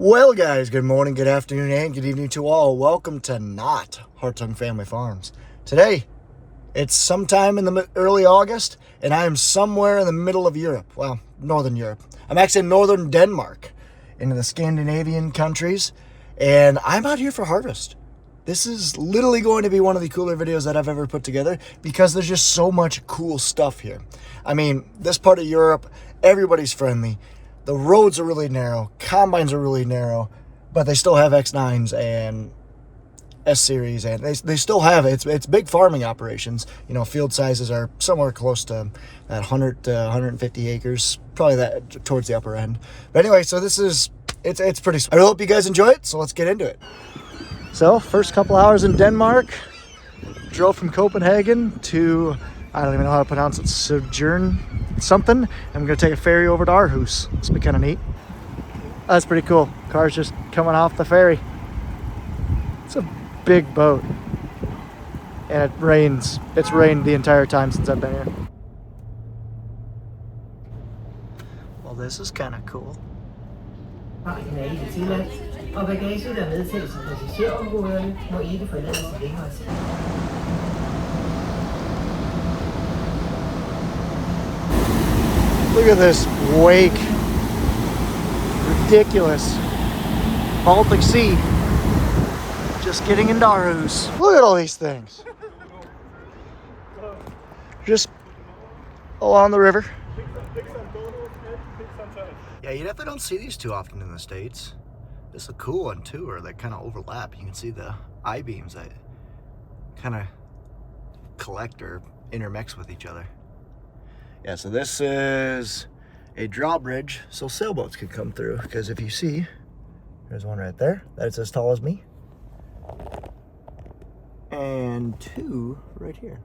Well, guys, good morning, good afternoon, and good evening to all. Welcome to Not Hartung Family Farms. Today, it's sometime in the early August, and I am somewhere in the middle of Europe. Well, Northern Europe. I'm actually in Northern Denmark, into the Scandinavian countries, and I'm out here for harvest. This is literally going to be one of the cooler videos that I've ever put together because there's just so much cool stuff here. I mean, this part of Europe, everybody's friendly. The roads are really narrow, combines are really narrow, but they still have X9s and S-Series, and they still have it. It's big farming operations. You know, field sizes are somewhere close to that 100 to 150 acres, probably that towards the upper end. But anyway, so it's pretty sweet. I really hope you guys enjoy it, so let's get into it. So, first couple hours in Denmark, drove from Copenhagen to, I don't even know how to pronounce it, Sojourn something. I'm gonna take a ferry over to Aarhus. This will be kind of neat. That's pretty cool. Car's just coming off the ferry. It's a big boat. And it rains. It's rained the entire time since I've been here. Well, this is kind of cool. Og bagage, der er medtaget som passagerområderne, må ikke forlades længere tid. Look at this wake. Ridiculous. Baltic Sea. Just getting into Aarhus. Look at all these things. Just along the river. Yeah, you definitely don't see these too often in the States. This is a cool one too, where they kind of overlap. You can see the I-beams that kind of collect or intermix with each other. Yeah, so this is a drawbridge so sailboats can come through, because if you see, there's one right there that's as tall as me, and two right here.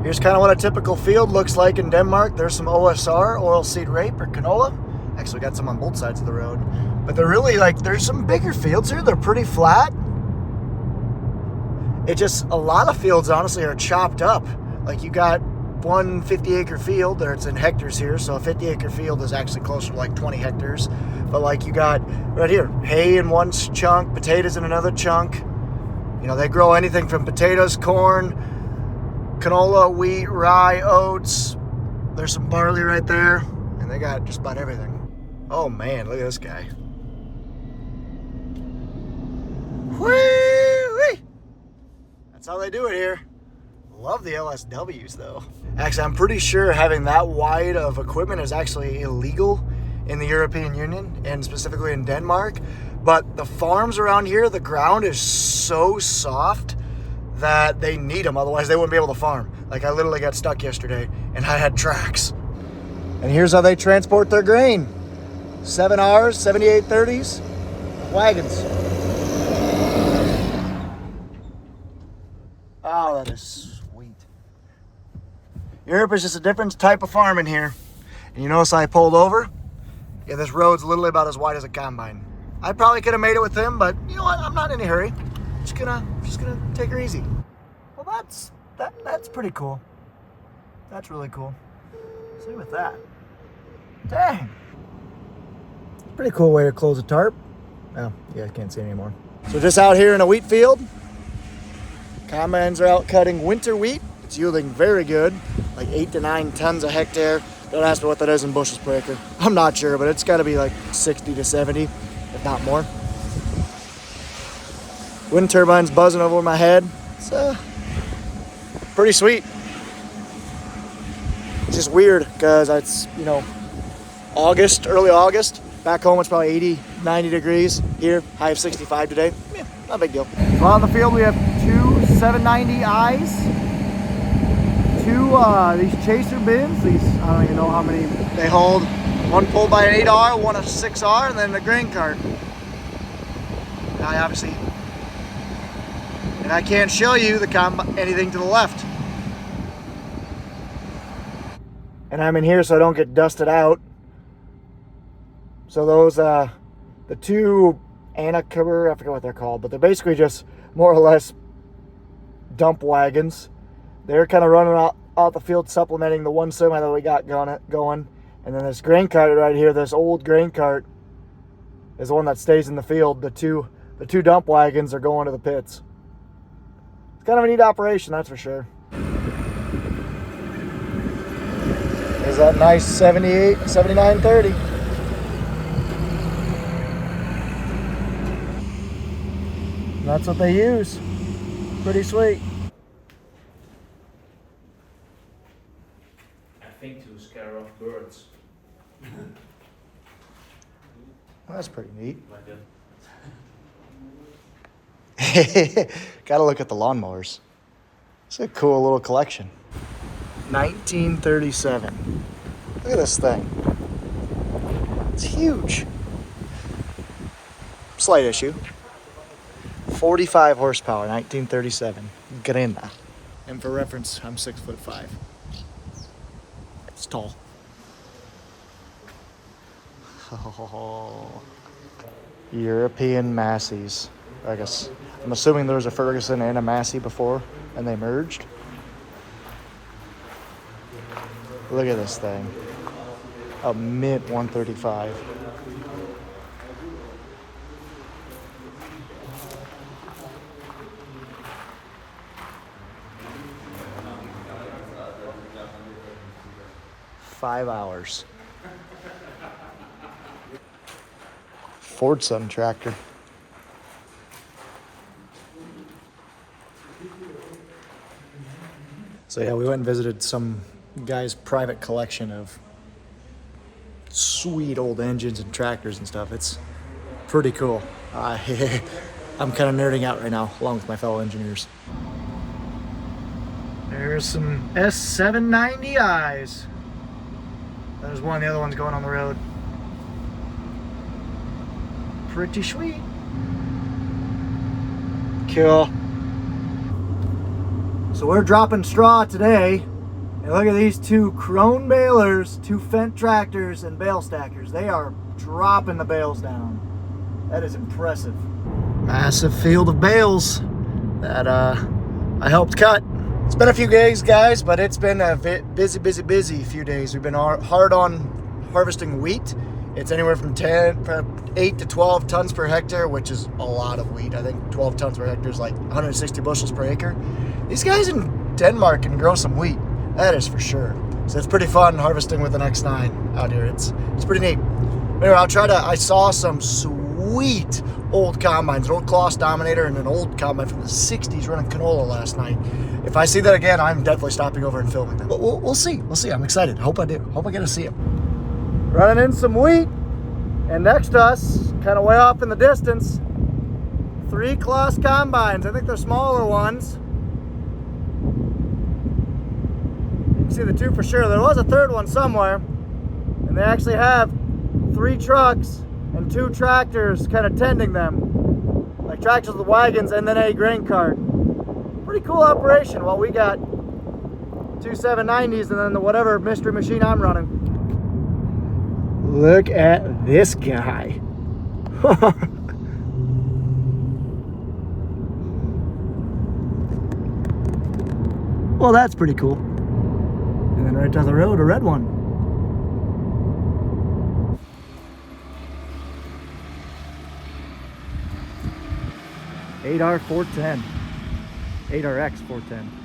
Here's kind of what a typical field looks like in Denmark. There's some OSR, oilseed rape or canola. Actually got some on both sides of the road, but they're really there's some bigger fields here. They're pretty flat. It just, a lot of fields honestly are chopped up. Like, you got one 50-acre field, or it's in hectares here, so a 50-acre field is actually closer to like 20 hectares. But like, you got right here, hay in one chunk, potatoes in another chunk. You know, they grow anything from potatoes, corn, canola, wheat, rye, oats. There's some barley right there, and they got just about everything. Oh man, look at this guy. Whee-wee! That's how they do it here. Love the LSWs though. Actually, I'm pretty sure having that wide of equipment is actually illegal in the European Union, and specifically in Denmark. But the farms around here, the ground is so soft that they need them, otherwise they wouldn't be able to farm. Like, I literally got stuck yesterday and I had tracks. And here's how they transport their grain. 7 hours, 7830s, wagons. Oh, that is sweet. Europe is just a different type of farming here. And you notice I pulled over? Yeah, this road's literally about as wide as a combine. I probably could have made it with him, but you know what? I'm not in a hurry. Just gonna take her easy. Well, that's pretty cool. That's really cool. See with that. Dang. Pretty cool way to close a tarp. Oh, you guys can't see anymore. So just out here in a wheat field. Combines are out cutting winter wheat. It's yielding very good, like 8 to 9 tons a hectare. Don't ask me what that is in bushels per acre. I'm not sure, but it's got to be like 60 to 70, if not more. Wind turbines buzzing over my head. It's pretty sweet. It's just weird because it's, you know, August, early August. Back home it's probably 80, 90 degrees. Here, high of 65 today. Yeah, not a big deal. So on the field we have two 790Is. Two these chaser bins. These, I don't even know how many they hold. One pulled by an 8R, one a 6R, and then a grain cart. Now obviously, and I can't show you anything to the left. And I'm in here so I don't get dusted out. So those, the two Anacover, I forget what they're called, but they're basically just more or less dump wagons. They're kind of running out the field, supplementing the one semi that we got going. And then this grain cart right here, this old grain cart, is the one that stays in the field. The two dump wagons are going to the pits. It's kind of a neat operation, that's for sure. There's that nice 7930. And that's what they use. Pretty sweet. I think to scare off birds. Well, that's pretty neat. Like that. Gotta look at the lawnmowers. It's a cool little collection. 1937. Look at this thing. It's huge. Slight issue. 45 horsepower, 1937. Grena. And for reference, I'm 6'5". It's tall. Oh. European Massies. I guess I'm assuming there was a Ferguson and a Massey before, and they merged. Look at this thing. A mint 135. $5 hours. Fordson tractor. So yeah, we went and visited some guy's private collection of sweet old engines and tractors and stuff. It's pretty cool. I'm kind of nerding out right now, along with my fellow engineers. There's some S790Is. There's one, the other one's going on the road. Pretty sweet. Cool. So we're dropping straw today. And look at these two crone balers, two Fendt tractors, and bale stackers. They are dropping the bales down. That is impressive. Massive field of bales that I helped cut. It's been a few days, guys, but it's been a busy few days. We've been hard on harvesting wheat. It's anywhere from 8 to 12 tons per hectare, which is a lot of wheat. I think 12 tons per hectare is like 160 bushels per acre. These guys in Denmark can grow some wheat. That is for sure. So it's pretty fun harvesting with an X9 out here. It's pretty neat. Anyway, I saw some sweet old combines, an old Kloss Dominator and an old combine from the 60s running canola last night. If I see that again, I'm definitely stopping over and filming them. But we'll see. We'll see. I'm excited. Hope I do. Hope I get to see them. Running in some wheat. And next to us, kind of way off in the distance, 3 Kloss combines. I think they're smaller ones. You can see the 2 for sure. There was a 3rd one somewhere. And they actually have 3 trucks and 2 tractors kind of tending them. Like tractors with wagons and then a grain cart. Pretty cool operation. Well, we got 2 790s and then the whatever mystery machine I'm running. Look at this guy. Well, that's pretty cool. And then right down the road, a red one. $8R 410. 8RX 410.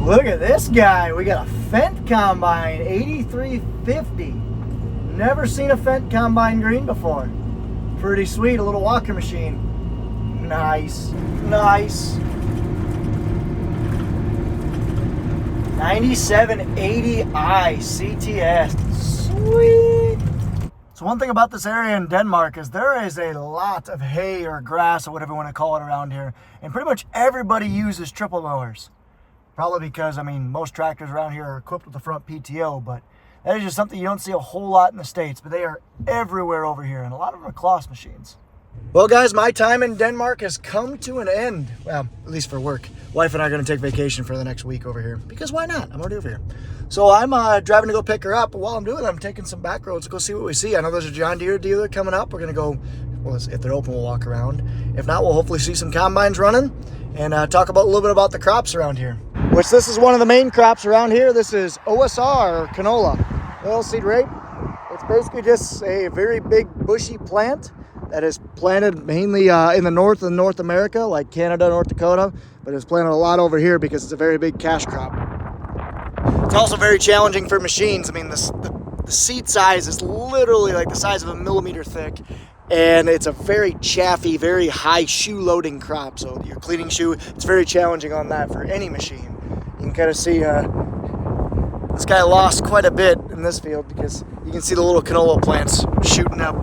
Look at this guy. We got a Fendt combine, 8350. Never seen a Fendt combine green before. Pretty sweet, a little walker machine. Nice, nice. 9780i CTS. Sweet. So one thing about this area in Denmark is there is a lot of hay or grass or whatever you want to call it around here. And pretty much everybody uses triple mowers. Probably because, I mean, most tractors around here are equipped with the front PTO, but that is just something you don't see a whole lot in the States, but they are everywhere over here, and a lot of them are Kloss machines. Well, guys, my time in Denmark has come to an end. Well, at least for work. Wife and I are going to take vacation for the next week over here, because why not? I'm already over here. So I'm driving to go pick her up, but while I'm doing it, I'm taking some back roads to go see what we see. I know there's a John Deere dealer coming up. We're going to go, well, if they're open, we'll walk around. If not, we'll hopefully see some combines running and talk about a little bit about the crops around here. Which this is one of the main crops around here. This is OSR, or canola, oilseed rape. They It's basically just a very big bushy plant that is planted mainly in the north of North America, like Canada, North Dakota, but it's planted a lot over here because it's a very big cash crop. It's also very challenging for machines. I mean, the seed size is literally like the size of a millimeter thick, and it's a very chaffy, very high shoe loading crop. So your cleaning shoe, it's very challenging on that for any machine. You can kind of see this guy lost quite a bit in this field because you can see the little canola plants shooting up.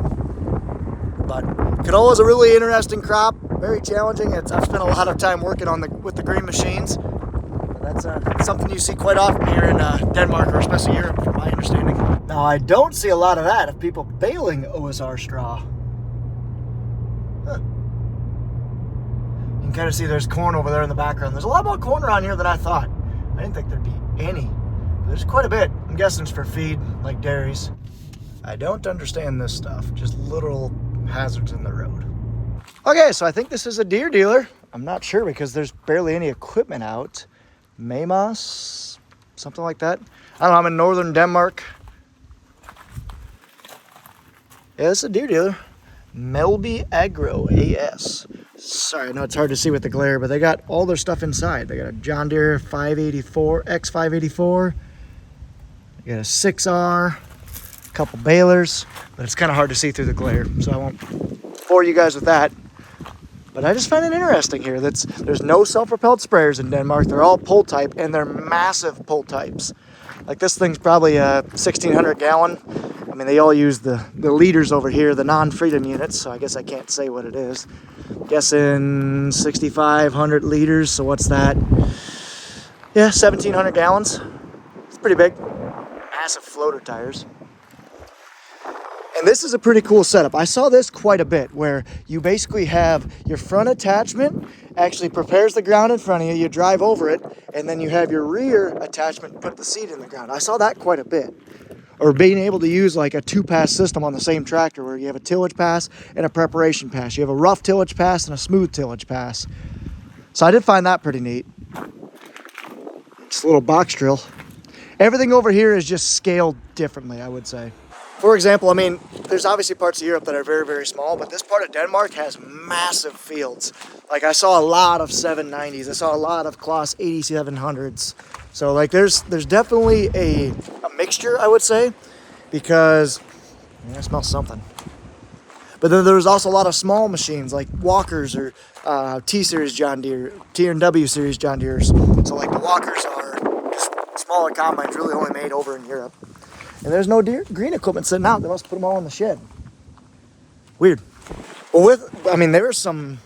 But canola is a really interesting crop, very challenging. I've spent a lot of time working with the green machines. That's something you see quite often here in Denmark, or especially Europe, from my understanding. Now, I don't see a lot of that of people baling OSR straw. Huh. You can kind of see there's corn over there in the background. There's a lot more corn around here than I thought. I didn't think there'd be any. But there's quite a bit. I'm guessing it's for feed, like dairies. I don't understand this stuff. Just literal hazards in the road. Okay, so I think this is a Deere dealer. I'm not sure because there's barely any equipment out. MAILBOX, something like that. I don't know, I'm in northern Denmark. Yeah, this is a Deere dealer. Melby Agro AS. Sorry, I know it's hard to see with the glare, but they got all their stuff inside. They got a John Deere 584, X584. They got a 6R, a couple balers, but it's kind of hard to see through the glare, so I won't bore you guys with that. But I just find it interesting here. There's no self-propelled sprayers in Denmark. They're all pull type, and they're massive pull types. Like this thing's probably a 1,600 gallon. I mean, they all use the liters over here, the non-freedom units, so I guess I can't say what it is. I'm guessing 6,500 liters, so what's that? Yeah, 1,700 gallons. It's pretty big. Massive floater tires. And this is a pretty cool setup. I saw this quite a bit, where you basically have your front attachment actually prepares the ground in front of you, you drive over it, and then you have your rear attachment put the seed in the ground. I saw that quite a bit. Or being able to use like a 2-pass system on the same tractor where you have a tillage pass and a preparation pass. You have a rough tillage pass and a smooth tillage pass. So I did find that pretty neat. Just a little box drill. Everything over here is just scaled differently, I would say. For example, I mean, there's obviously parts of Europe that are very, very small, but this part of Denmark has massive fields. Like I saw a lot of 790s. I saw a lot of Claas 8700s. So like there's definitely a mixture, I would say, because I smell something. But then there's also a lot of small machines like walkers or T-Series John Deere, T and W Series John Deeres. So like the walkers are just smaller combines really only made over in Europe. And there's no Deere green equipment sitting out. They must put them all in the shed. Weird. Well, there are some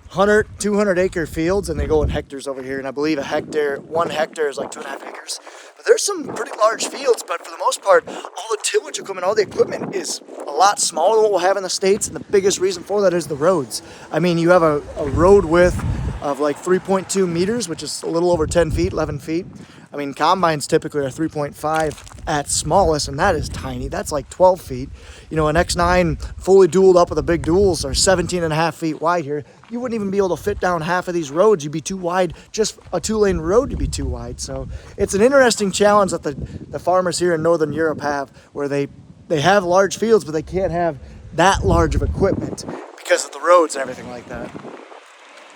100, 200 acre fields, and they go in hectares over here. And I believe 1 hectare is like 2.5 acres. But there's some pretty large fields, but for the most part, all the tillage equipment, all the equipment is a lot smaller than what we'll have in the States. And the biggest reason for that is the roads. I mean, you have a road width of like 3.2 meters, which is a little over 10 feet, 11 feet. I mean, combines typically are 3.5 at smallest, and that is tiny. That's like 12 feet. You know, an X9 fully dualed up with the big duals are 17.5 feet wide here. You wouldn't even be able to fit down half of these roads. You'd be too wide. Just a 2-lane road would be too wide. So it's an interesting challenge that the farmers here in Northern Europe have, where they have large fields, but they can't have that large of equipment because of the roads and everything like that.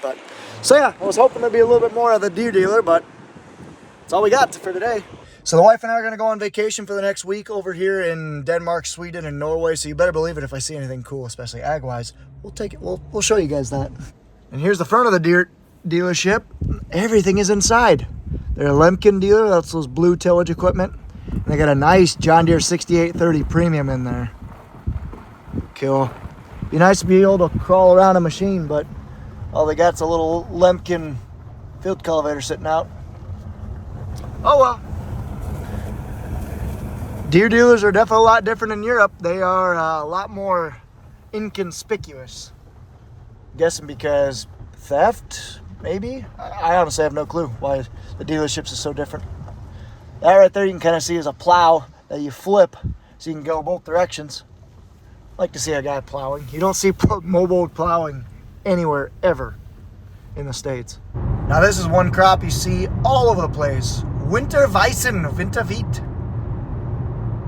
But so yeah, I was hoping there'd be a little bit more of the Deere dealer, but that's all we got for today. So the wife and I are going to go on vacation for the next week over here in Denmark, Sweden, and Norway. So you better believe it, if I see anything cool, especially ag-wise, we'll take it. We'll show you guys that. And here's the front of the Deere dealership. Everything is inside. They're a Lemken dealer. That's those blue tillage equipment. And they got a nice John Deere 6830 Premium in there. Cool. Be nice to be able to crawl around a machine, but all they got's a little Lemken field cultivator sitting out. Oh well. Deere dealers are definitely a lot different in Europe. They are a lot more inconspicuous. I'm guessing because theft, maybe? I honestly have no clue why the dealerships are so different. That right there you can kind of see is a plow that you flip so you can go both directions. I like to see a guy plowing. You don't see mobile plowing anywhere ever in the States. Now this is one crop you see all over the place. Winterweizen, Winterwheat.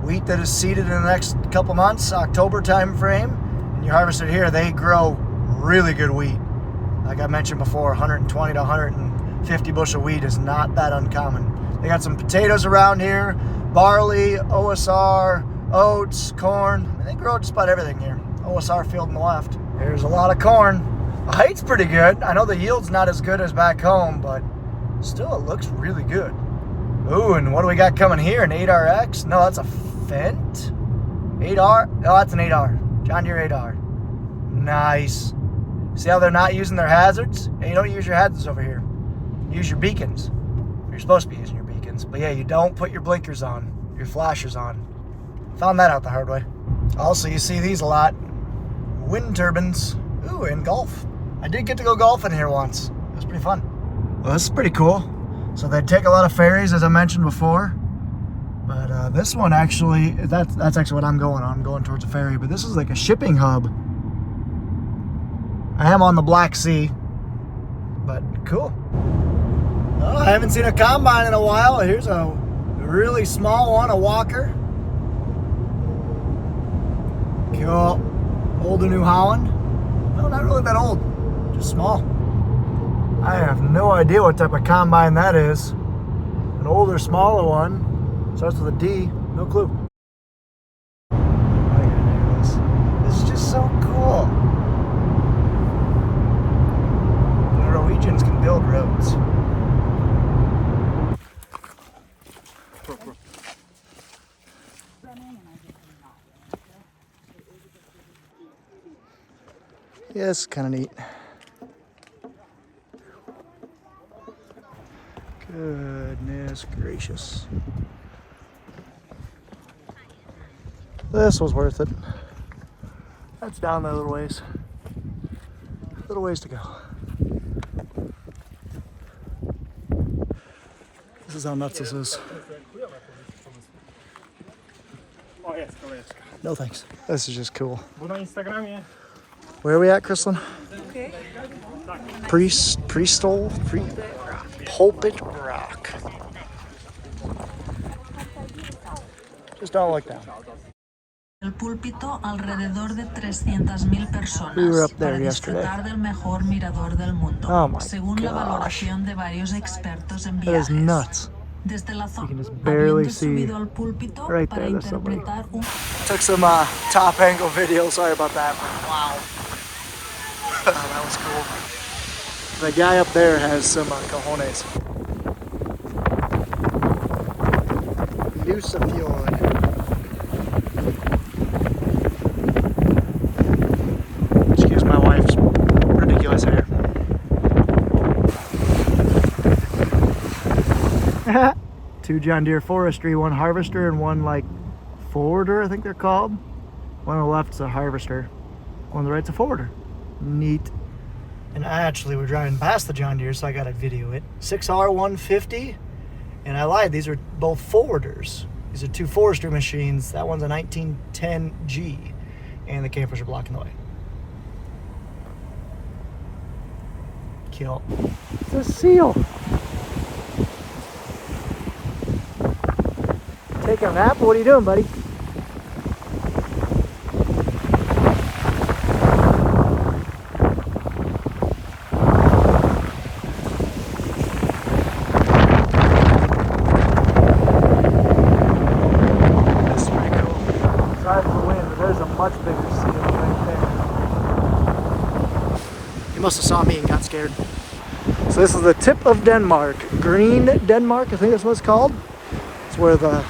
wheat that is seeded in the next couple months, October time frame, and you harvest it here, they grow really good wheat. Like I mentioned before, 120 to 150 bushel wheat is not that uncommon. They got some potatoes around here, barley, OSR, oats, corn. I mean, they grow just about everything here. OSR field on the left. There's a lot of corn. The height's pretty good. I know the yield's not as good as back home, but still it looks really good. Ooh, and what do we got coming here? An 8RX? No, that's a Fendt. 8R? No, that's an 8R. John Deere 8R. Nice. See how they're not using their hazards? Hey, you don't use your hazards over here. Use your beacons. You're supposed to be using your beacons. But yeah, you don't put your blinkers on, your flashers on. Found that out the hard way. Also, you see these a lot. Wind turbines. Ooh, and golf. I did get to go golfing here once. It was pretty fun. Well, this is pretty cool. So they take a lot of ferries, as I mentioned before. But this one actually, that's actually what I'm going on. I'm going towards a ferry. But this is like a shipping hub. I am on the Black Sea. But cool. Oh, I haven't seen a combine in a while. Here's a really small one, a walker. Cool. Old New Holland. No, not really that old. Just small. I have no idea what type of combine that is. An older, smaller one. Starts with a D. No clue. Oh my goodness. This is just so cool. The Norwegians can build roads. Yeah, it's kind of neat. Goodness gracious. This was worth it. That's down there a little ways. A little ways to go. This is how nuts this is. No thanks. This is just cool. Where are we at, Kristlyn? Okay. Pulpit Rock. Just don't look down. El púlpito alrededor de 300,000 personas We were up there para yesterday. disfrutar del mejor mirador del mundo, Oh my según la gosh. valoración de varios expertos en That is viajes. nuts. Desde la You can just zona, barely habiendo see subido al púlpito right para there, there's somebody. interpretar un Took some top angle video. Sorry about that. Wow. That was cool. The guy up there has some cojones. Lucifuel. Excuse my wife's ridiculous hair. Two John Deere forestry, one harvester and one like forwarder, I think they're called. One on the left's a harvester, one on the right's a forwarder. Neat. And actually we're driving past the John Deere, so I gotta video it. 6R150, and I lied, these are both forwarders. These are two forestry machines. That one's a 1910G, and the campers are blocking the way. Kill. It's a seal. Taking a nap? What are you doing, buddy? This is pretty cool. Sorry for the wind, but there's a much bigger seal right there. You must have saw me and got scared. So this is the tip of Denmark. Green Denmark, I think that's what it's called. It's where the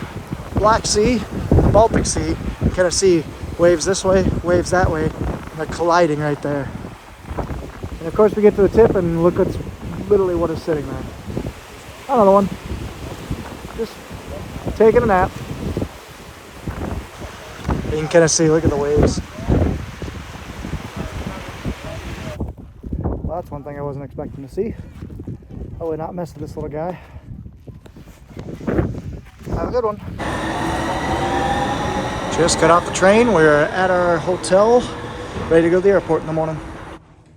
Black Sea, the Baltic Sea, you kind of see waves this way, waves that way, and they're colliding right there. And of course we get to the tip and look what's literally what is sitting there. Another one. Just taking a nap. You can kind of see, look at the waves. Well, that's one thing I wasn't expecting to see. I would not mess with this little guy. Have a good one. Just got off the train. We're at our hotel, ready to go to the airport in the morning.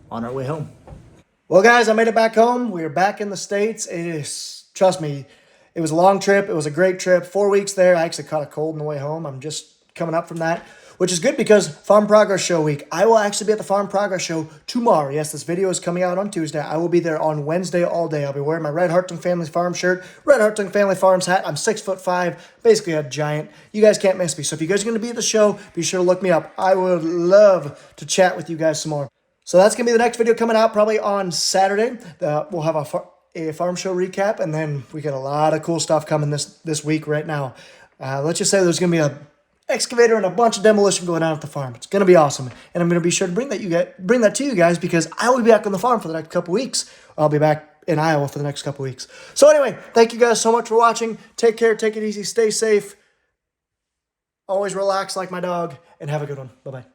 On our way home. Well, guys, I made it back home. We're back in the States. It is, trust me, It was a long trip. It was a great trip. 4 weeks there. I actually caught a cold on the way home. I'm just coming up from that, which is good because Farm Progress Show week. I will actually be at the Farm Progress Show tomorrow. Yes, this video is coming out on Tuesday. I will be there on Wednesday all day. I'll be wearing my Red Hartung Family Farm shirt, Red Hartung Family Farms hat. I'm 6'5", basically a giant. You guys can't miss me. So if you guys are going to be at the show, be sure to look me up. I would love to chat with you guys some more. So that's going to be the next video coming out probably on Saturday. We'll have a farm show recap, and then we got a lot of cool stuff coming this week right now. Let's just say there's going to be a excavator and a bunch of demolition going on at the farm. It's going to be awesome, and I'm going to be sure to bring that to you guys because I will be back on the farm for the next couple weeks. I'll be back in Iowa for the next couple weeks. So anyway, thank you guys so much for watching. Take care, take it easy, stay safe, always relax like my dog, and have a good one. Bye-bye.